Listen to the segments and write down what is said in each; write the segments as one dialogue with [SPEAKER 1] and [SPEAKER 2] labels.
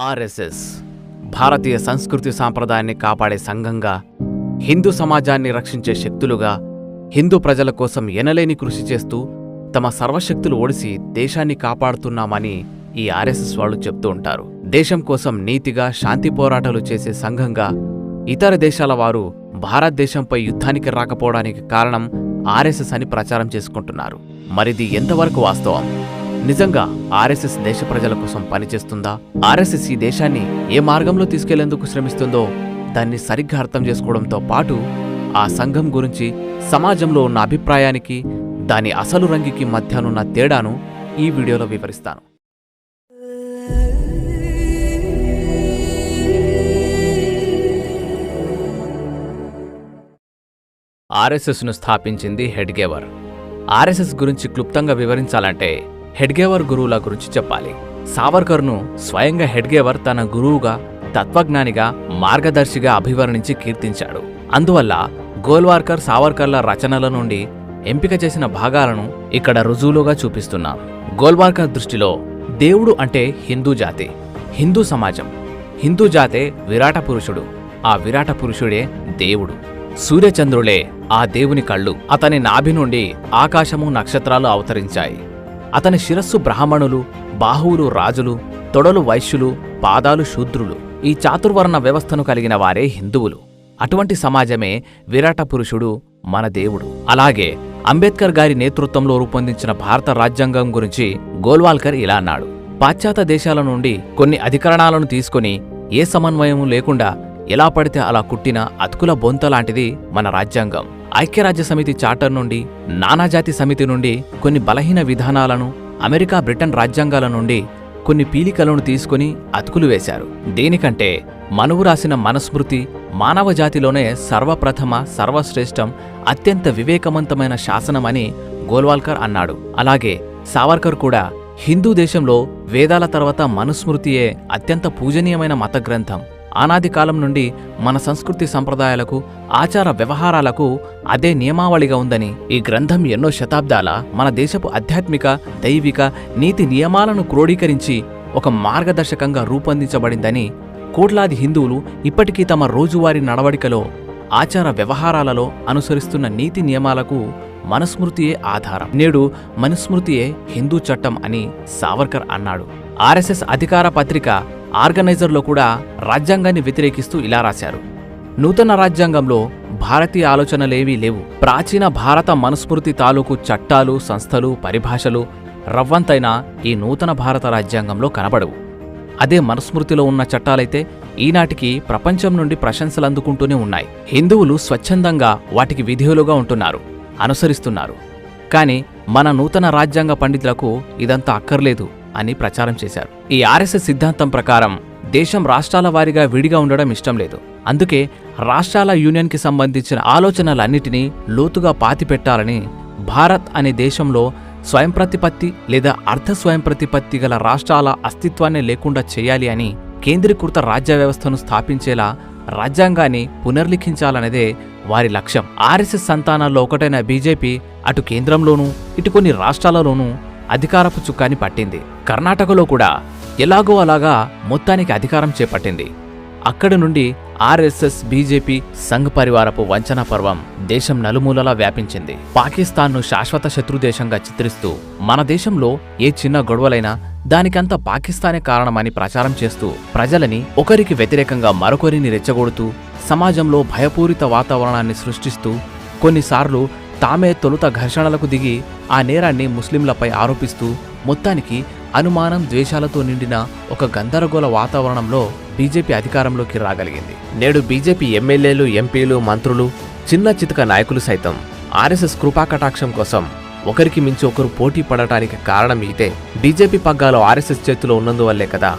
[SPEAKER 1] RSS భారతీయ సంస్కృతి సాంప్రదాయాన్ని కాపాడే సంఘంగా, హిందూ సమాజాన్ని రక్షించే శక్తులుగా, హిందూ ప్రజల కోసం ఎనలేని కృషి చేస్తూ తమ సర్వశక్తులు ఒడిసి దేశాన్ని కాపాడుతున్నామని ఈ ఆర్ఎస్ఎస్ వాళ్ళు చెప్తూ ఉంటారు. దేశం కోసం నీతిగా, శాంతి పోరాటాలు చేసే సంఘంగా ఇతర దేశాల వారు భారతదేశంపై యుద్ధానికి రాకపోవడానికి కారణం ఆర్ఎస్ఎస్ అని ప్రచారం చేసుకుంటున్నారు. మరిది ఎంతవరకు వాస్తవం? నిజంగా ఆర్ఎస్ఎస్ దేశ ప్రజల కోసం పనిచేస్తుందా? ఆర్ఎస్ఎస్ ఈ దేశాన్ని ఏ మార్గంలో తీసుకెళ్లేందుకు శ్రమిస్తుందో దాన్ని సరిగ్గా అర్థం చేసుకోవడంతో పాటు ఆ సంఘం గురించి సమాజంలో ఉన్న అభిప్రాయానికి, దాని అసలు రంగుకి మధ్యనున్న తేడాను ఈ వీడియోలో వివరిస్తాను. ఆర్ఎస్ఎస్ను స్థాపించింది హెడ్గేవర్. ఆర్ఎస్ఎస్ గురించి క్లుప్తంగా వివరించాలంటే హెడ్గేవర్ గురువుల గురించి చెప్పాలి. సావర్కర్ను స్వయంగా హెడ్గేవర్ తన గురువుగా, తత్వజ్ఞానిగా, మార్గదర్శిగా అభివర్ణించి కీర్తించాడు. అందువల్ల గోల్వార్కర్, సావర్కర్ల రచనల నుండి ఎంపిక చేసిన భాగాలను ఇక్కడ రుజువులుగా చూపిస్తున్నాం. గోల్వార్కర్ దృష్టిలో దేవుడు అంటే హిందూ జాతి, హిందూ సమాజం. హిందూ జాతే విరాట పురుషుడు, ఆ విరాట పురుషుడే దేవుడు. సూర్యచంద్రులే ఆ దేవుని కళ్ళు. అతని నాభి నుండి ఆకాశము, నక్షత్రాలు అవతరించాయి. అతని శిరస్సు బ్రాహ్మణులు, బాహువులు రాజులు, తొడలు వైశ్యులు, పాదాలు శూద్రులు. ఈ చాతుర్వర్ణ వ్యవస్థను కలిగిన వారే హిందువులు. అటువంటి సమాజమే విరాట పురుషుడు, మన దేవుడు. అలాగే అంబేద్కర్ గారి నేతృత్వంలో రూపొందించిన భారత రాజ్యాంగం గురించి గోల్వాల్కర్ ఇలా అన్నాడు: పాశ్చాత్య దేశాల నుండి కొన్ని అధికరణాలను తీసుకుని ఏ సమన్వయము లేకుండా ఎలా పడితే అలా కుట్టిన అతుకుల బొంత లాంటిది మన రాజ్యాంగం. ఐక్యరాజ్య సమితి చార్టర్ నుండి, నానాజాతి సమితి నుండి కొన్ని బలహీన విధానాలను, అమెరికా, బ్రిటన్ రాజ్యాంగాల నుండి కొన్ని పీలికలను తీసుకుని అతుకులు వేశారు. దేనికంటే మనువు రాసిన మనుస్మృతి మానవ జాతిలోనే సర్వప్రథమ, సర్వశ్రేష్టం, అత్యంత వివేకవంతమైన శాసనమని గోల్వాల్కర్ అన్నాడు. అలాగే సావర్కర్ కూడా హిందూ దేశంలో వేదాల తర్వాత మనుస్మృతియే అత్యంత పూజనీయమైన మత గ్రంథం. ఆనాది కాలం నుండి మన సంస్కృతి సంప్రదాయాలకు, ఆచార వ్యవహారాలకు అదే నియమావళిగా ఉందని, ఈ గ్రంథం ఎన్నో శతాబ్దాల మన దేశపు ఆధ్యాత్మిక, దైవిక, నీతి నియమాలను క్రోడీకరించి ఒక మార్గదర్శకంగా రూపొందించబడిందని కోట్లాది హిందువులు ఇప్పటికీ తమ రోజువారీ నడవడికలో, ఆచార వ్యవహారాలలో అనుసరిస్తున్న నీతి నియమాలకు మనుస్మృతియే ఆధారం. నేడు మనుస్మృతియే హిందూ చట్టం అని సావర్కర్ అన్నాడు. ఆర్ఎస్ఎస్ అధికార పత్రిక ఆర్గనైజర్లో కూడా రాజ్యాంగాన్ని వ్యతిరేకిస్తూ ఇలా రాశారు: నూతన రాజ్యాంగంలో భారతీయ ఆలోచనలేవీ లేవు. ప్రాచీన భారత మనుస్మృతి తాలూకు చట్టాలు, సంస్థలు, పరిభాషలు రవ్వంతైనా ఈ నూతన భారత రాజ్యాంగంలో కనబడవు. అదే మనుస్మృతిలో ఉన్న చట్టాలైతే ఈనాటికి ప్రపంచం నుండి ప్రశంసలు అందుకుంటూనే ఉన్నాయి. హిందువులు స్వచ్ఛందంగా వాటికి విధేయులుగా ఉంటున్నారు, అనుసరిస్తున్నారు. కానీ మన నూతన రాజ్యాంగ పండితులకు ఇదంతా అక్కర్లేదు అని ప్రచారం చేశారు. ఈ ఆర్ఎస్ఎస్ సిద్ధాంతం ప్రకారం దేశం రాష్ట్రాల వారీగా విడిగా ఉండడం ఇష్టం లేదు. అందుకే రాష్ట్రాల యూనియన్కి సంబంధించిన ఆలోచనలన్నిటినీ లోతుగా పాతిపెట్టాలని, భారత్ అనే దేశంలో స్వయం ప్రతిపత్తి లేదా అర్ధ స్వయం ప్రతిపత్తి గల రాష్ట్రాల అస్తిత్వాన్ని లేకుండా చేయాలి అని, కేంద్రీకృత రాజ్య వ్యవస్థను స్థాపించేలా రాజ్యాంగాన్ని పునర్లిఖించాలనేదే వారి లక్ష్యం. ఆర్ఎస్ఎస్ సంతానాల్లో ఒకటైన బీజేపీ అటు కేంద్రంలోనూ, ఇటు కొన్ని రాష్ట్రాలలోనూ అధికారపు చుక్కాని పట్టింది. కర్ణాటకలో కూడా ఎలాగో అలాగా మొత్తానికి అధికారం చేపట్టింది. అక్కడి నుండి ఆర్ఎస్ఎస్, బీజేపీ, సంఘ్ పరివారపు వంచనా పర్వం దేశం నలుమూలలా వ్యాపించింది. పాకిస్తాన్ను శాశ్వత శత్రుదేశంగా చిత్రిస్తూ, మన దేశంలో ఏ చిన్న గొడవలైనా దానికంతా పాకిస్తానే కారణమని ప్రచారం చేస్తూ, ప్రజలని ఒకరికి వ్యతిరేకంగా మరొకరిని రెచ్చగొడుతూ, సమాజంలో భయపూరిత వాతావరణాన్ని సృష్టిస్తూ, కొన్నిసార్లు తామే తొలుత ఘర్షణలకు దిగి ఆ నేరాన్ని ముస్లింలపై ఆరోపిస్తూ, మొత్తానికి అనుమానం, ద్వేషాలతో నిండిన ఒక గందరగోళ వాతావరణంలో బీజేపీ అధికారంలోకి రాగలిగింది. నేడు బీజేపీ ఎమ్మెల్యేలు, ఎంపీలు, మంత్రులు, చిన్న చితక నాయకులు సైతం ఆర్ఎస్ఎస్ కృపాకటాక్షం కోసం ఒకరికి మించి ఒకరు పోటీ పడటానికి కారణం ఇదే. బీజేపీ పగ్గాలో ఆర్ఎస్ఎస్ చేతిలో ఉన్నందువల్లే కదా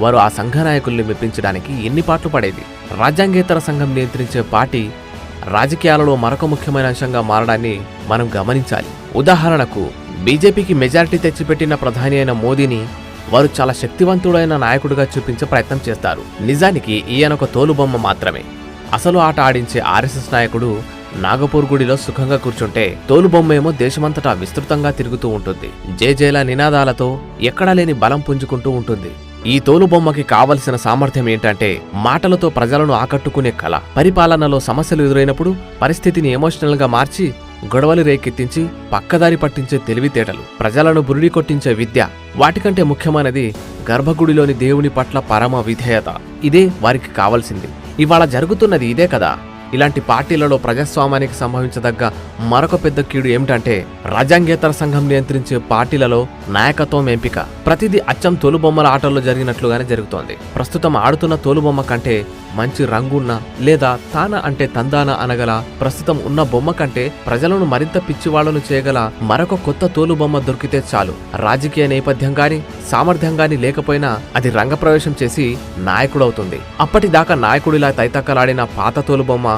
[SPEAKER 1] వారు ఆ సంఘ నాయకుల్ని మెప్పించడానికి ఎన్ని పాట్లు పడేది. రాజ్యాంగేతర సంఘం నియంత్రించే పార్టీ రాజకీయాలలో మరొక ముఖ్యమైన అంశంగా మారడాన్ని మనం గమనించాలి. ఉదాహరణకు బీజేపీకి మెజారిటీ తెచ్చిపెట్టిన ప్రధాని అయిన మోదీని వారు చాలా శక్తివంతుడైన నాయకుడిగా చూపించే ప్రయత్నం చేస్తారు. నిజానికి ఈయన ఒక తోలుబొమ్మ మాత్రమే. అసలు ఆట ఆడించే ఆర్ఎస్ఎస్ నాయకుడు నాగపూర్ గుడిలో సుఖంగా కూర్చుంటే, తోలుబొమ్మేమో దేశమంతటా విస్తృతంగా తిరుగుతూ ఉంటుంది. జేజేల నినాదాలతో ఎక్కడా లేని బలం పుంజుకుంటూ ఉంటుంది.
[SPEAKER 2] ఈ తోలుబొమ్మకి కావలసిన సామర్థ్యం ఏంటంటే మాటలతో ప్రజలను ఆకట్టుకునే కళ, పరిపాలనలో సమస్యలు ఎదురైనప్పుడు పరిస్థితిని ఎమోషనల్ గా మార్చి గొడవలు రేకెత్తించి పక్కదారి పట్టించే తెలివితేటలు, ప్రజలను బురిడి కొట్టించే విద్య, వాటికంటే ముఖ్యమైనది గర్భగుడిలోని దేవుని పట్ల పరమ విధేయత. ఇదే వారికి కావాల్సింది. ఇవాళ జరుగుతున్నది ఇదే కదా. ఇలాంటి పార్టీలలో ప్రజాస్వామ్యానికి సంభవించదగ్గ మరొక పెద్ద కీడు ఏమిటంటే రాజ్యాంగేతర సంఘం నియంత్రించే పార్టీలలో నాయకత్వం ఎంపిక. ప్రతిదీ అచ్చం తోలుబొమ్మల ఆటల్లో జరిగినట్లుగానే జరుగుతోంది. ప్రస్తుతం ఆడుతున్న తోలుబొమ్మ కంటే మంచి రంగున్న లేదా తాన అంటే తందాన అనగల ప్రస్తుతం ఉన్న బొమ్మ కంటే ప్రజలను మరింత పిచ్చివాళ్లను చేయగల మరొక కొత్త తోలుబొమ్మ దొరికితే చాలు. రాజకీయ నేపథ్యం గాని సామర్థ్యం గాని లేకపోయినా అది రంగప్రవేశం చేసి నాయకుడవుతుంది. అప్పటిదాకా నాయకుడిలా తైతక్కలాడిన పాత తోలుబొమ్మ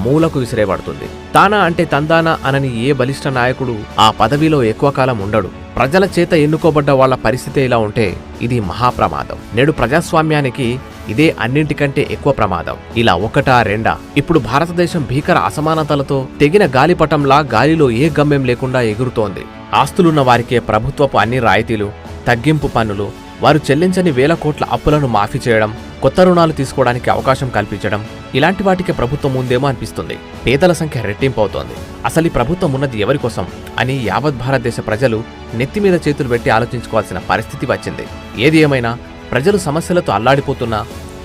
[SPEAKER 2] మూలకు విసిరేబడుతుంది. తానా అంటే తందానా అనని ఏ బలిష్ట నాయకుడు ఆ పదవిలో ఎక్కువ కాలం ఉండడు. ప్రజల చేత ఎన్నుకోబడ్డ వాళ్ల పరిస్థితి ఇలా ఉంటే ఇది మహాప్రమాదం. నేడు ప్రజాస్వామ్యానికి ఇదే అన్నింటికంటే ఎక్కువ ప్రమాదం. ఇలా ఒకటా రెండా? ఇప్పుడు భారతదేశం భీకర అసమానతలతో తెగిన గాలిపటంలా గాలిలో ఏ గమ్యం లేకుండా ఎగురుతోంది. ఆస్తులున్న వారికే ప్రభుత్వపు అన్ని రాయితీలు, తగ్గింపు పన్నులు, వారు చెల్లించని వేల కోట్ల అప్పులను మాఫీ చేయడం, కొత్త రుణాలు తీసుకోవడానికి అవకాశం కల్పించడం, ఇలాంటి వాటికి ప్రభుత్వం ఉందేమో అనిపిస్తుంది. పేదల సంఖ్య రెట్టింపు అవుతోంది. అసలు ఈ ప్రభుత్వం ఉన్నది ఎవరి కోసం అని యావత్ భారతదేశ ప్రజలు నెత్తిమీద చేతులు పెట్టి ఆలోచించుకోవాల్సిన పరిస్థితి వచ్చింది. ఏది ఏమైనా ప్రజలు సమస్యలతో అల్లాడిపోతున్నా,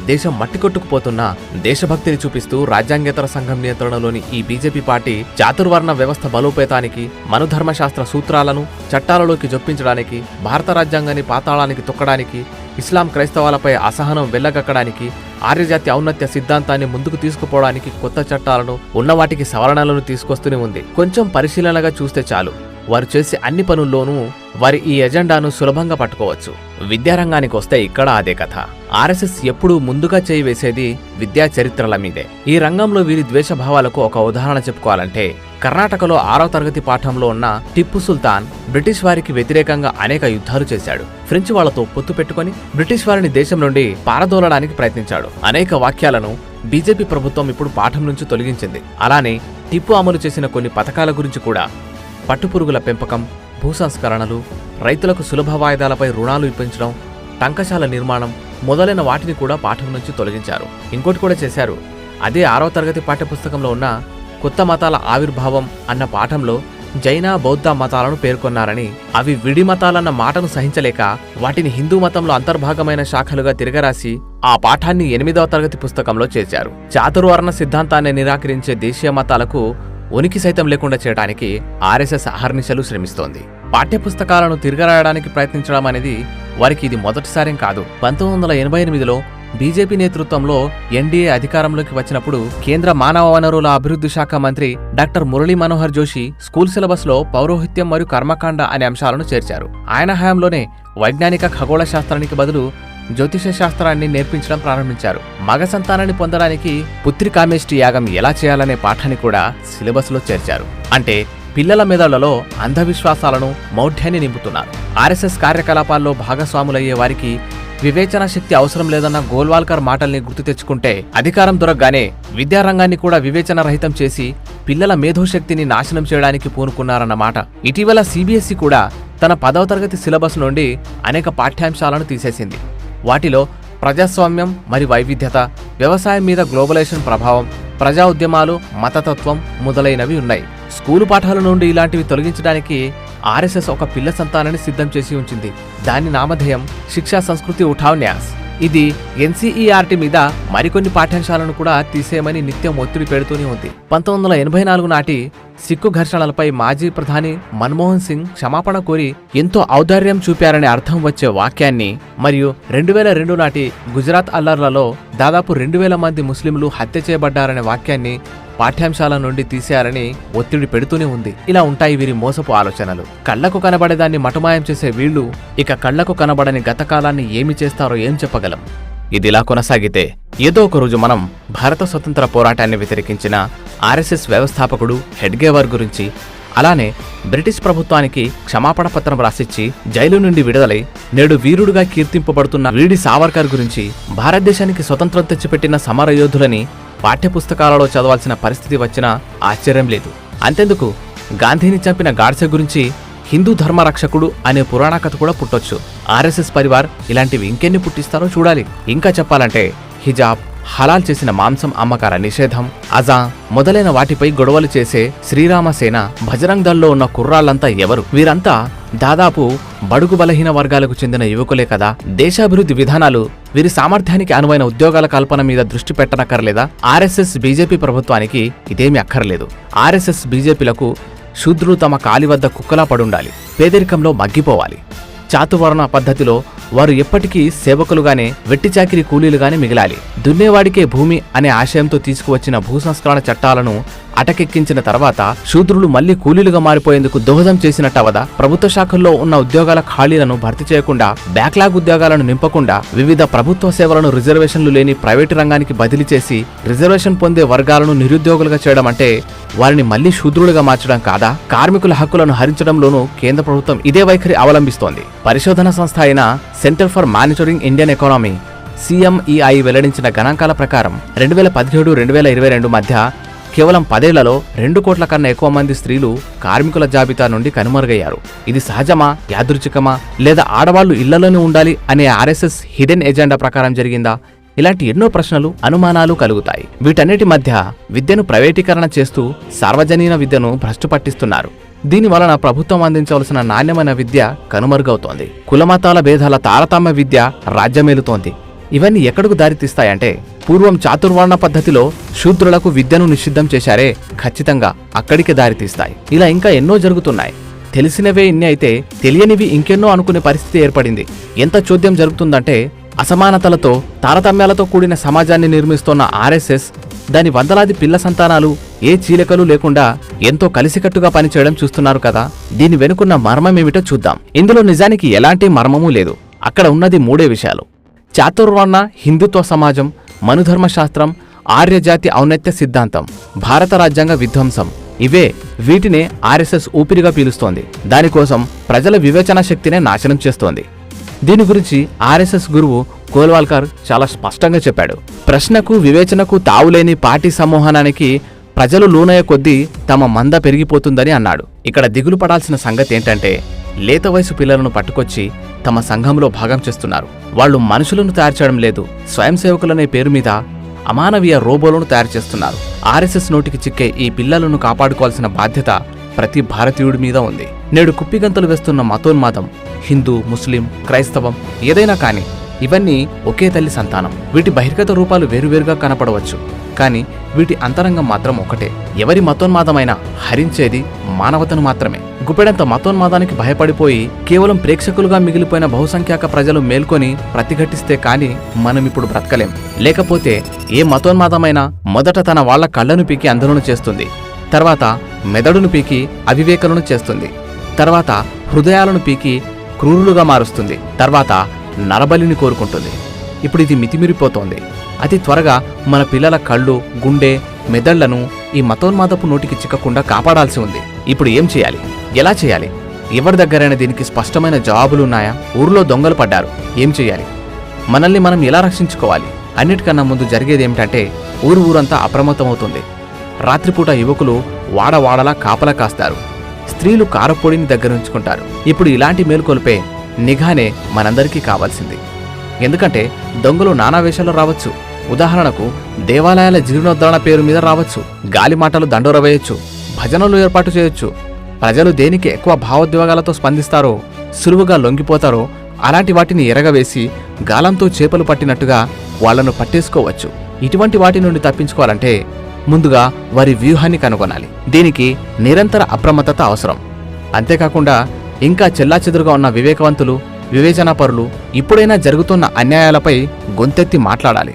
[SPEAKER 2] దేశం మట్టికొట్టుకుపోతున్నా దేశభక్తిని చూపిస్తూ రాజ్యాంగేతర సంఘం నియంత్రణలోని ఈ బీజేపీ పార్టీ చాతుర్వర్ణ వ్యవస్థ బలోపేతానికి, మనుధర్మశాస్త్ర సూత్రాలను చట్టాలలోకి జొప్పించడానికి, భారత రాజ్యాంగాన్ని పాతాళానికి తొక్కడానికి, ఇస్లాం క్రైస్తవాలపై అసహనం వెళ్లగక్కడానికి, ఆర్యజాతి ఔన్నత్య సిద్ధాంతాన్ని ముందుకు తీసుకుపోవడానికి కొత్త చట్టాలను, ఉన్నవాటికి సవరణలను తీసుకొస్తూనే ఉంది. కొంచెం పరిశీలనగా చూస్తే చాలు, వారు చేసే అన్ని పనుల్లోనూ వారి ఈ ఎజెండాను సులభంగా పట్టుకోవచ్చు. విద్యారంగానికి వస్తే ఇక్కడ అదే కథ. ఆర్ఎస్ఎస్ ఎప్పుడూ ముందుగా చేయి వేసేది విద్యా చరిత్రల మీదే. ఈ రంగంలో వీరి ద్వేషభావాలకు ఒక ఉదాహరణ చెప్పుకోవాలంటే కర్ణాటకలో 6వ తరగతి పాఠంలో ఉన్న టిప్పు సుల్తాన్ బ్రిటిష్ వారికి వ్యతిరేకంగా అనేక యుద్ధాలు చేశాడు. ఫ్రెంచ్ వాళ్లతో పొత్తు పెట్టుకుని బ్రిటిష్ వారిని దేశం నుండి పారదోలడానికి ప్రయత్నించాడు. అనేక వాక్యాలను బీజేపీ ప్రభుత్వం ఇప్పుడు పాఠం నుంచి తొలగించింది. అలానే టిప్పు అమలు చేసిన కొన్ని పథకాల గురించి కూడా, పట్టుపురుగుల పెంపకం, భూ సంస్కరణలు, రైతులకు సులభ వాయిదాలపై రుణాలు ఇప్పించడం, టంకశాల నిర్మాణం మొదలైన వాటిని కూడా పాఠం నుంచి తొలగించారు. ఇంకోటి కూడా చేశారు. అదే 6వ తరగతి పాఠ్యపుస్తకంలో ఉన్న కొత్త మతాల ఆవిర్భావం అన్న పాఠంలో జైన, బౌద్ధ మతాలను పేర్కొన్నారని, అవి విడి మతాలన్న మాటను సహించలేక వాటిని హిందూ మతంలో అంతర్భాగమైన శాఖలుగా తిరగరాసి ఆ పాఠాన్ని 8వ తరగతి పుస్తకంలో చేర్చారు. చాతుర్వర్ణ సిద్ధాంతాన్ని నిరాకరించే దేశీయ మతాలకు ఉనికి సైతం లేకుండా చేయడానికి ఆర్ఎస్ఎస్ అహర్నిశలు శ్రమిస్తోంది. పాఠ్యపుస్తకాలను తిరగరాయడానికి ప్రయత్నించడం అనేది వారికి ఇది మొదటిసారేం కాదు. 1988లో బీజేపీ నేతృత్వంలో ఎన్డీఏ అధికారంలోకి వచ్చినప్పుడు కేంద్ర మానవ వనరుల అభివృద్ధి శాఖ మంత్రి doctor Murali Manohar Joshi school syllabus లో పౌరోహిత్యం మరియు కర్మకాండ అనే అంశాలను చేర్చారు. ఆయన హయాంలోనే వైజ్ఞానిక ఖగోళ శాస్త్రానికి బదులు జ్యోతిష శాస్త్రాన్ని నేర్పించడం ప్రారంభించారు. మగ సంతానాన్ని పొందడానికి పుత్రికామేష్టి యాగం ఎలా చేయాలనే పాఠాన్ని కూడా సిలబస్ లో చేర్చారు. అంటే పిల్లల మెదళ్లలో అంధవిశ్వాసాలను, మౌఢ్యాన్ని నింపుతున్నారు. ఆర్ఎస్ఎస్ కార్యకలాపాల్లో భాగస్వాములయ్యే వారికి వివేచన శక్తి అవసరం లేదన్న గోల్వాల్కర్ మాటల్ని గుర్తు తెచ్చుకుంటే అధికారం దొరకగానే విద్యారంగాన్ని కూడా వివేచన రహితం చేసి పిల్లల మేధోశక్తిని నాశనం చేయడానికి పూనుకున్నారన్నమాట. ఇటీవల సిబిఎస్ఈ కూడా తన 10వ తరగతి సిలబస్ నుండి అనేక పాఠ్యాంశాలను తీసేసింది. వాటిలో ప్రజాస్వామ్యం మరియు వైవిధ్యత, వ్యవసాయం మీద గ్లోబలైజేషన్ ప్రభావం, ప్రజా ఉద్యమాలు, మతతత్వం మొదలైనవి ఉన్నాయి. స్కూలు పాఠాల నుండి ఇలాంటివి తొలగించడానికి ఆర్ఎస్ఎస్ ఒక పిల్ల సంతానాన్ని సిద్ధం చేసి ఉంచింది. దాని నామధేయం శిక్షా సంస్కృతి ఉఠావ్ న్యాస్. ఇది ఎన్సీఈఆర్టీ మీద మరికొన్ని పాఠ్యాంశాలను కూడా తీసేయమని నిత్యం ఒత్తిడి పెడుతూనే ఉంది. 1984 నాటి సిక్కు ఘర్షణలపై మాజీ ప్రధాని మన్మోహన్ సింగ్ క్షమాపణ కోరి ఎంతో ఔదార్యం చూపారనే అర్థం వచ్చే వాక్యాన్ని, మరియు 2002 నాటి గుజరాత్ అల్లర్లలో దాదాపు 2000 మంది ముస్లింలు హత్య చేయబడ్డారనే వాక్యాన్ని పాఠ్యాంశాల నుండి తీసేయాలని ఒత్తిడి పెడుతూనే ఉంది. ఇలా ఉంటాయి వీరి మోసపు ఆలోచనలు. కళ్లకు కనబడేదాన్ని మటుమాయం చేసే వీళ్లు ఇక కళ్లకు కనబడని గతకాలాన్ని ఏమి చేస్తారో ఏం చెప్పగలం? ఇదిలా కొనసాగితే ఏదో ఒక రోజు మనం భారత స్వతంత్ర పోరాటాన్ని వ్యతిరేకించిన ఆర్ఎస్ఎస్ వ్యవస్థాపకుడు హెడ్గేవార్ గురించి, అలానే బ్రిటిష్ ప్రభుత్వానికి క్షమాపణ పత్రం రాసిచ్చి జైలు నుండి విడుదలై నేడు వీరుడుగా కీర్తింపబడుతున్న వీడి సావర్కర్ గురించి, భారతదేశానికి స్వతంత్రం తెచ్చిపెట్టిన సమరయోధులని పాఠ్యపుస్తకాలలో చదవాల్సిన పరిస్థితి వచ్చినా ఆశ్చర్యం లేదు. అంతెందుకు, గాంధీని చంపిన గాడ్సే గురించి,
[SPEAKER 1] హిందూ ధర్మరక్షకుడు అనే పురాణ కథ కూడా పుట్టొచ్చు. ఆర్ఎస్ఎస్ పరివార్ ఇలాంటివి ఇంకెన్ని పుట్టిస్తారో చూడాలి. ఇంకా చెప్పాలంటే హిజాబ్, హలాల్ చేసిన మాంసం అమ్మకాల నిషేధం, అజా మొదలైన వాటిపై గొడవలు చేసే శ్రీరామసేన, బజరంగ్ దళ్లో ఉన్న కుర్రాళ్లంతా ఎవరు? వీరంతా దాదాపు బడుగు బలహీన వర్గాలకు చెందిన యువకులే కదా. దేశాభివృద్ధి విధానాలు వీరి సామర్థ్యానికి అనువైన ఉద్యోగాల కల్పన మీద దృష్టి పెట్టనక్కర్లేదా? ఆర్ఎస్ఎస్ బీజేపీ ప్రభుత్వానికి ఇదేమీ అక్కర్లేదు. ఆర్ఎస్ఎస్ బీజేపీలకు శూద్రులు తమ కాలి వద్ద కుక్కలా పడుండాలి, పేదరికంలో మగ్గిపోవాలి. చాతువర్ణ పద్ధతిలో వారు ఎప్పటికీ సేవకులుగానే, వెట్టిచాకిరి కూలీలుగానే మిగిలాలి. దున్నేవాడికే భూమి అనే ఆశయంతో తీసుకువచ్చిన భూ సంస్కరణ చట్టాలను అటకెక్కించిన తర్వాత శూద్రులు మళ్లీ కూలీలుగా మారిపోయేందుకు దోహదం చేసినట్టవదా? ప్రభుత్వ శాఖల్లో ఉన్న ఉద్యోగాల ఖాళీలను భర్తీ చేయకుండా, బ్యాక్లాగ్ ఉద్యోగాలను నింపకుండా, వివిధ ప్రభుత్వ సేవలను రిజర్వేషన్లు లేని ప్రైవేటు రంగానికి బదిలీ చేసి రిజర్వేషన్ పొందే వర్గాలను నిరుద్యోగులుగా చేయడం అంటే వారిని మళ్లీ శూద్రులుగా మార్చడం కాదా? కార్మికుల హక్కులను హరించడంలోనూ కేంద్ర ప్రభుత్వం ఇదే వైఖరి అవలంబిస్తోంది. పరిశోధన సంస్థ అయిన centre for monitoring Indian economy CMEI వెల్లడించిన గణాంకాల ప్రకారం 2017-2022 మధ్య కేవలం 10 ఏళ్లలో 2 కోట్ల కన్నా ఎక్కువ మంది స్త్రీలు కార్మికుల జాబితా నుండి కనుమరుగయ్యారు. ఇది సహజమా, యాదృచ్ఛికమా, లేదా ఆడవాళ్లు ఇళ్లలోనే ఉండాలి అనే ఆర్ఎస్ఎస్ హిడెన్ ఎజెండా ప్రకారం జరిగిందా? ఇలాంటి ఎన్నో ప్రశ్నలు, అనుమానాలు కలుగుతాయి. వీటన్నిటి మధ్య విద్యను ప్రైవేటీకరణ చేస్తూ సార్వజనీన విద్యను భ్రష్టు పట్టిస్తున్నారు. దీని వలన ప్రభుత్వం అందించవలసిన నాణ్యమైన విద్య కనుమరుగవుతోంది. కులమతాల భేదాల తారతమ్య విద్య రాజ్యమేలుతోంది. ఇవన్నీ ఎక్కడకు దారితీస్తాయంటే, పూర్వం చాతుర్వర్ణ పద్ధతిలో శూద్రులకు విద్యను నిషిద్ధం చేశారే, ఖచ్చితంగా అక్కడికి దారితీస్తాయి. ఇలా ఇంకా ఎన్నో జరుగుతున్నాయి. తెలిసినవే ఇన్ని అయితే తెలియనివి ఇంకెన్నో అనుకునే పరిస్థితి ఏర్పడింది. ఎంత చోద్యం జరుగుతుందంటే, అసమానతలతో, తారతమ్యాలతో కూడిన సమాజాన్ని నిర్మిస్తోన్న ఆర్ఎస్ఎస్ దాని వందలాది పిల్ల సంతానాలు ఏ చీలికలు లేకుండా ఎంతో కలిసికట్టుగా పనిచేయడం చూస్తున్నారు కదా. దీని వెనుకున్న మర్మమేమిటో చూద్దాం. ఇందులో నిజానికి ఎలాంటి మర్మమూ లేదు. అక్కడ ఉన్నది 3 విషయాలు: చాతుర్వర్ణ హిందుత్వ సమాజం, మనుధర్మశాస్త్రం, ఆర్యజాతి ఔన్నత్య సిద్ధాంతం, భారత రాజ్యాంగ విధ్వంసం. ఇవే వీటినే ఆర్ఎస్ఎస్ ఊపిరిగా పీలుస్తోంది. దానికోసం ప్రజల వివేచన శక్తినే నాశనం చేస్తోంది. దీని గురించి ఆర్ఎస్ఎస్ గురువు గోల్వాల్కర్ చాలా స్పష్టంగా చెప్పాడు. ప్రశ్నకు, వివేచనకు తావులేని పార్టీ సమూహానికి ప్రజలు లోనయ్యే కొద్దీ తమ మంద పెరిగిపోతుందని అన్నాడు. ఇక్కడ దిగులు పడాల్సిన సంగతి ఏంటంటే, లేత వయసు పిల్లలను పట్టుకొచ్చి తమ సంఘంలో భాగం చేస్తున్నారు. వాళ్లు మనుషులను తయారు చేయడం లేదు, స్వయం సేవకులనే పేరు మీద అమానవీయ రోబోలను తయారు చేస్తున్నారు. ఆర్ఎస్ఎస్ నోటికి చిక్కే ఈ పిల్లలను కాపాడుకోవాల్సిన బాధ్యత ప్రతి భారతీయుడి మీద ఉంది. నేడు కుప్పిగంతలు వేస్తున్న మతోన్మాదం, హిందూ, ముస్లిం, క్రైస్తవం ఏదైనా కానీ ఇవన్నీ ఒకే తల్లి సంతానం. వీటి బహిర్గత రూపాలు వేరువేరుగా కనపడవచ్చు, కానీ వీటి అంతరంగం మాత్రం ఒకటే. ఎవరి మతోన్మాదమైనా హరించేది మానవతను మాత్రమే. గుప్పెడంత మతోన్మాదానికి భయపడిపోయి కేవలం ప్రేక్షకులుగా మిగిలిపోయిన బహుసంఖ్యాక ప్రజలు మేల్కొని ప్రతిఘటిస్తే కానీ మనమిప్పుడు బ్రతకలేం. లేకపోతే ఏ మతోన్మాదమైనా మొదట తన వాళ్ల కళ్లను పీకి అంధులను చేస్తుంది, తర్వాత మెదడును పీకి అవివేకులను చేస్తుంది, తర్వాత హృదయాలను పీకి క్రూరులుగా మారుస్తుంది, తర్వాత నరబలిని కోరుకుంటుంది. ఇప్పుడు ఇది మితిమిరిపోతోంది. అతి త్వరగా మన పిల్లల కళ్ళు, గుండె, మెదళ్లను ఈ మతోన్మాదపు నోటికి చిక్కకుండా కాపాడాల్సి ఉంది. ఇప్పుడు ఏం చేయాలి, ఎలా చేయాలి? ఎవరి దగ్గరైనా దీనికి స్పష్టమైన జవాబులున్నాయా? ఊర్లో దొంగలు పడ్డారు, ఏం చేయాలి? మనల్ని మనం ఎలా రక్షించుకోవాలి? అన్నిటికన్నా ముందు జరిగేదేమిటంటే, ఊరంతా అప్రమత్తమవుతుంది. రాత్రిపూట యువకులు వాడవాడలా కాపలా కాస్తారు, స్త్రీలు కారపొడిని దగ్గరుంచుకుంటారు. ఇప్పుడు ఇలాంటి మేల్కొల్పే నిఘానే మనందరికీ కావాల్సింది. ఎందుకంటే దొంగలు నానా వేషాలు రావచ్చు. ఉదాహరణకు దేవాలయాల జీర్ణోద్ధరణ పేరు మీద రావచ్చు, గాలి మాటలు దండోర వేయొచ్చు, భజనలు ఏర్పాటు చేయొచ్చు. ప్రజలు దేనికి ఎక్కువ భావోద్వేగాలతో స్పందిస్తారో, సులువుగా లొంగిపోతారో అలాంటి వాటిని ఎరగవేసి గాలంతో చేపలు పట్టినట్టుగా వాళ్లను పట్టేసుకోవచ్చు. ఇటువంటి వాటి నుండి తప్పించుకోవాలంటే ముందుగా వారి వ్యూహాన్ని కనుగొనాలి. దీనికి నిరంతర అప్రమత్తత అవసరం. అంతేకాకుండా ఇంకా చెల్లాచెదురుగా ఉన్న వివేకవంతులు, వివేచనాపరులు ఇప్పుడైనా జరుగుతున్న అన్యాయాలపై గొంతెత్తి మాట్లాడాలి.